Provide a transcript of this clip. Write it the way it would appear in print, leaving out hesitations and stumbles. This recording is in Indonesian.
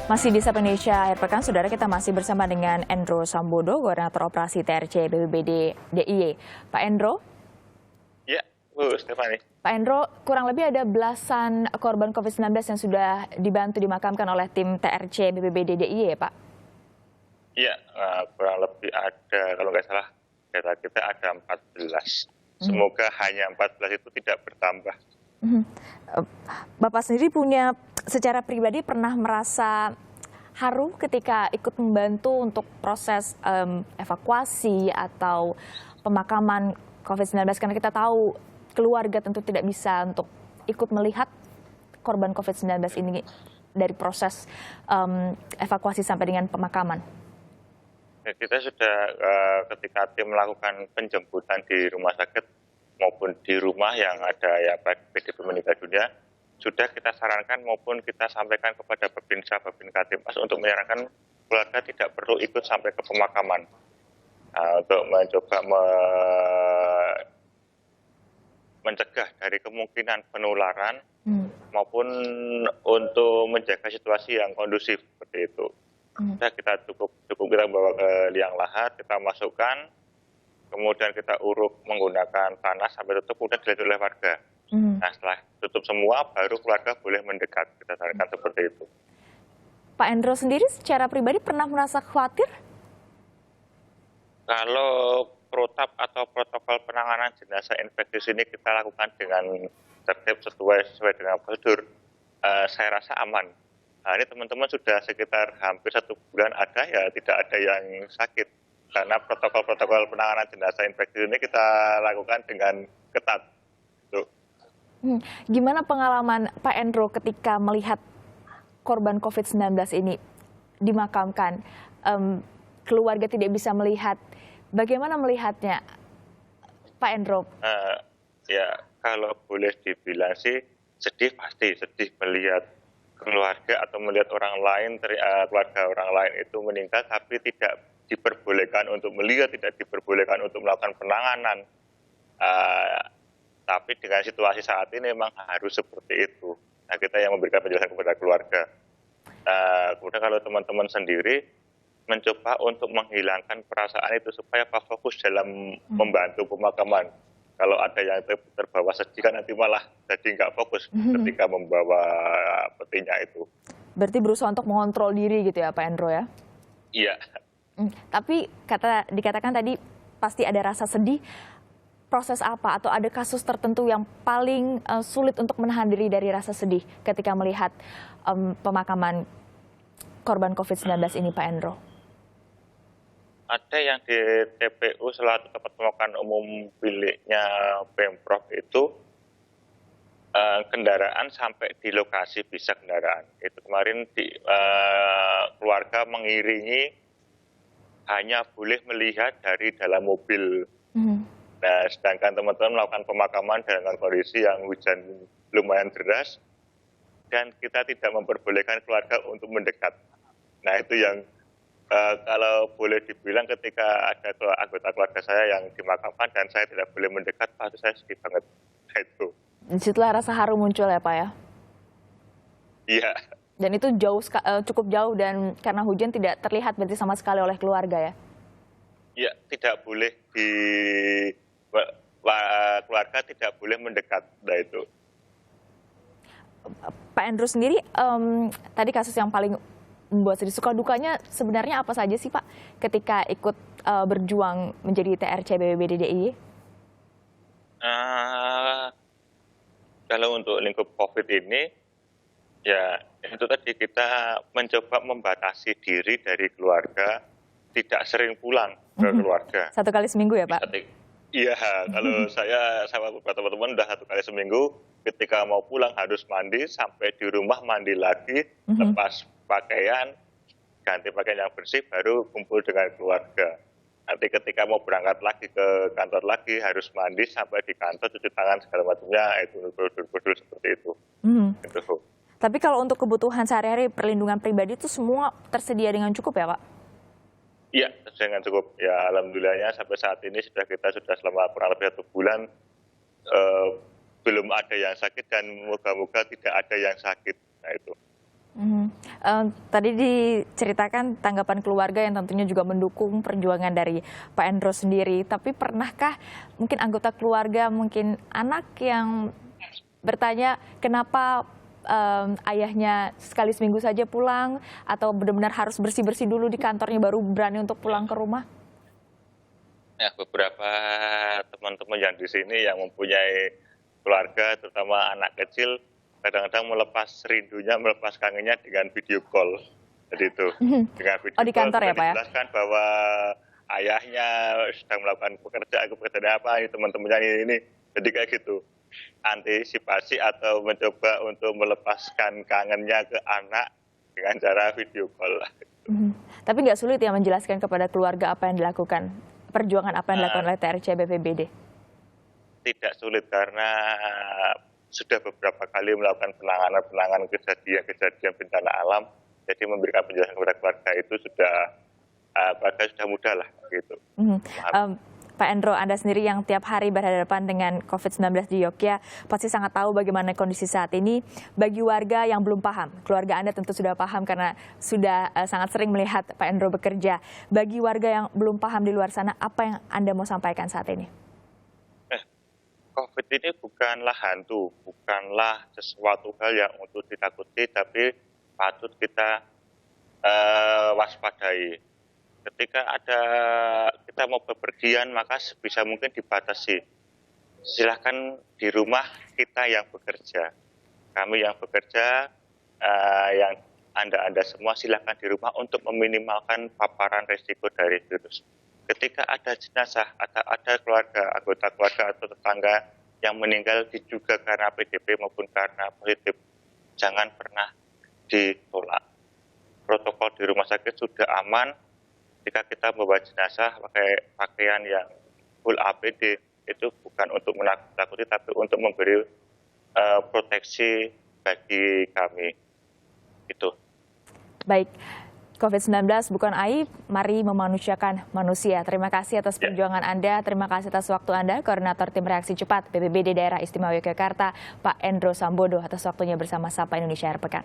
Masih di Sapa Indonesia Akhir Pekan, saudara, kita masih bersama dengan Endro Sambodo, Koordinator Operasi TRC BPBD DIY. Pak Endro? Ya, Bu Stefani. Pak Endro, kurang lebih ada belasan korban COVID-19 yang sudah dibantu dimakamkan oleh tim TRC BPBD DIY, Pak? Iya, kurang lebih ada, kalau nggak salah, data kita ada 14. Semoga hanya 14 itu tidak bertambah. Bapak sendiri secara pribadi pernah merasa haru ketika ikut membantu untuk proses evakuasi atau pemakaman COVID-19, karena kita tahu keluarga tentu tidak bisa untuk ikut melihat korban COVID-19 ini dari proses evakuasi sampai dengan pemakaman. Kita sudah ketika tim melakukan penjemputan di rumah sakit maupun di rumah yang ada ya PDP meninggal dunia, sudah kita sarankan maupun kita sampaikan kepada Babinsa, Babinka Timmas untuk menyarankan keluarga tidak perlu ikut sampai ke pemakaman untuk mencoba mencegah dari kemungkinan penularan maupun untuk menjaga situasi yang kondusif seperti itu. Kita cukup kita bawa ke liang lahat, kita masukkan, kemudian kita uruk menggunakan tanah sampai tutup, kemudian dilihat oleh warga. Nah, setelah tutup semua, baru keluarga boleh mendekat. Kita sarankan seperti itu. Pak Endro sendiri secara pribadi pernah merasa khawatir? Kalau protap atau protokol penanganan jenazah infeksius ini kita lakukan dengan tertib sesuai dengan prosedur, saya rasa aman. Nah, ini teman-teman sudah sekitar hampir 1 bulan ada, ya tidak ada yang sakit. Karena protokol penanganan jenazah infeksius ini kita lakukan dengan ketat. Tuh. Gimana pengalaman Pak Endro ketika melihat korban COVID-19 ini dimakamkan? Keluarga tidak bisa melihat. Bagaimana melihatnya, Pak Endro? Ya, kalau boleh dibilang sih sedih, pasti sedih melihat keluarga atau melihat orang lain, keluarga orang lain itu meninggal, tapi tidak diperbolehkan untuk melihat, tidak diperbolehkan untuk melakukan penanganan. Tapi dengan situasi saat ini memang harus seperti itu. Nah, kita yang memberikan penjelasan kepada keluarga. Kemudian kalau teman-teman sendiri mencoba untuk menghilangkan perasaan itu supaya fokus dalam membantu pemakaman. Kalau ada yang terbawa sedih kan nanti malah jadi nggak fokus ketika membawa petinya itu. Berarti berusaha untuk mengontrol diri gitu ya, Pak Endro ya? Iya. Tapi dikatakan tadi pasti ada rasa sedih. Proses apa atau ada kasus tertentu yang paling sulit untuk menahan diri dari rasa sedih ketika melihat pemakaman korban COVID-19 ini, Pak Endro? Ada yang di TPU selaku tempat pemakaman umum miliknya Pemprov itu kendaraan sampai di lokasi bisa kendaraan. Itu kemarin keluarga mengiringi hanya boleh melihat dari dalam mobil. Nah, sedangkan teman-teman melakukan pemakaman dengan kondisi yang hujan lumayan deras dan kita tidak memperbolehkan keluarga untuk mendekat. Nah, itu yang kalau boleh dibilang ketika ada anggota keluarga saya yang dimakamkan dan saya tidak boleh mendekat, pasti saya sedih banget. Itu. Disitulah rasa haru muncul ya, Pak ya? Iya. Dan itu cukup jauh dan karena hujan tidak terlihat berarti sama sekali oleh keluarga ya? Iya, tidak boleh keluarga tidak boleh mendekat. Nah, itu. Pak Endro sendiri, tadi kasus yang paling membuat sedih, suka dukanya sebenarnya apa saja sih, Pak, ketika ikut berjuang menjadi TRC BPBD DIY? Kalau untuk lingkup COVID ini, ya itu tadi kita mencoba membatasi diri dari keluarga, tidak sering pulang ke keluarga. 1 kali seminggu ya, Pak? Iya, kalau saya sama beberapa teman-teman udah 1 kali seminggu, ketika mau pulang harus mandi, sampai di rumah mandi lagi, lepas pakaian, ganti pakaian yang bersih, baru kumpul dengan keluarga. Nanti ketika mau berangkat lagi ke kantor lagi, harus mandi sampai di kantor, cuci tangan segala macamnya, itu prosedur seperti itu. Gitu. Tapi kalau untuk kebutuhan sehari-hari perlindungan pribadi itu semua tersedia dengan cukup ya, Pak? Iya, dengan cukup. Ya, alhamdulillahnya sampai saat ini kita sudah selama kurang lebih 1 bulan belum ada yang sakit dan moga-moga tidak ada yang sakit. Nah, itu. Tadi diceritakan tanggapan keluarga yang tentunya juga mendukung perjuangan dari Pak Endro sendiri. Tapi pernahkah mungkin anggota keluarga, mungkin anak yang bertanya kenapa ayahnya sekali seminggu saja pulang atau benar-benar harus bersih-bersih dulu di kantornya baru berani untuk pulang ke rumah? Ya, beberapa teman-teman yang di sini yang mempunyai keluarga, terutama anak kecil, kadang-kadang melepas rindunya, melepas kangennya dengan video call. Jadi itu, dengan video Oh, di call kantor ya, Pak ya? dijelaskan bahwa ayahnya sedang melakukan pekerjaan apa, ini teman-temannya ini. Jadi kayak gitu, antisipasi atau mencoba untuk melepaskan kangennya ke anak dengan cara video call. Tapi nggak sulit ya menjelaskan kepada keluarga apa yang dilakukan, perjuangan apa yang dilakukan oleh TRC BPBD? Tidak sulit karena sudah beberapa kali melakukan penanganan kejadian bencana alam, jadi memberikan penjelasan kepada keluarga itu keluarga sudah mudah lah gitu. Pak Endro, Anda sendiri yang tiap hari berhadapan dengan COVID-19 di Yogyakarta pasti sangat tahu bagaimana kondisi saat ini. Bagi warga yang belum paham, keluarga Anda tentu sudah paham karena sudah sangat sering melihat Pak Endro bekerja. Bagi warga yang belum paham di luar sana, apa yang Anda mau sampaikan saat ini? COVID ini bukanlah hantu, bukanlah sesuatu hal yang untuk ditakuti, tapi patut kita waspadai. Ketika kita mau bepergian, maka sebisa mungkin dibatasi. Silahkan di rumah kita yang bekerja. Kami yang bekerja, yang Anda semua silahkan di rumah untuk meminimalkan paparan risiko dari virus. Ketika ada jenazah, ada anggota keluarga atau tetangga yang meninggal diduga karena PDP maupun karena positif, jangan pernah ditolak. Protokol di rumah sakit sudah aman. Jika kita membawa jenazah pakai pakaian yang full APD, itu bukan untuk menakut-nakuti, tapi untuk memberi proteksi bagi kami. Itu. Baik. COVID-19 bukan aib, mari memanusiakan manusia. Terima kasih atas perjuangan Anda, terima kasih atas waktu Anda, Koordinator Tim Reaksi Cepat BPBD Daerah Istimewa Yogyakarta, Pak Endro Sambodo, atas waktunya bersama Sapa Indonesia Akhir Pekan.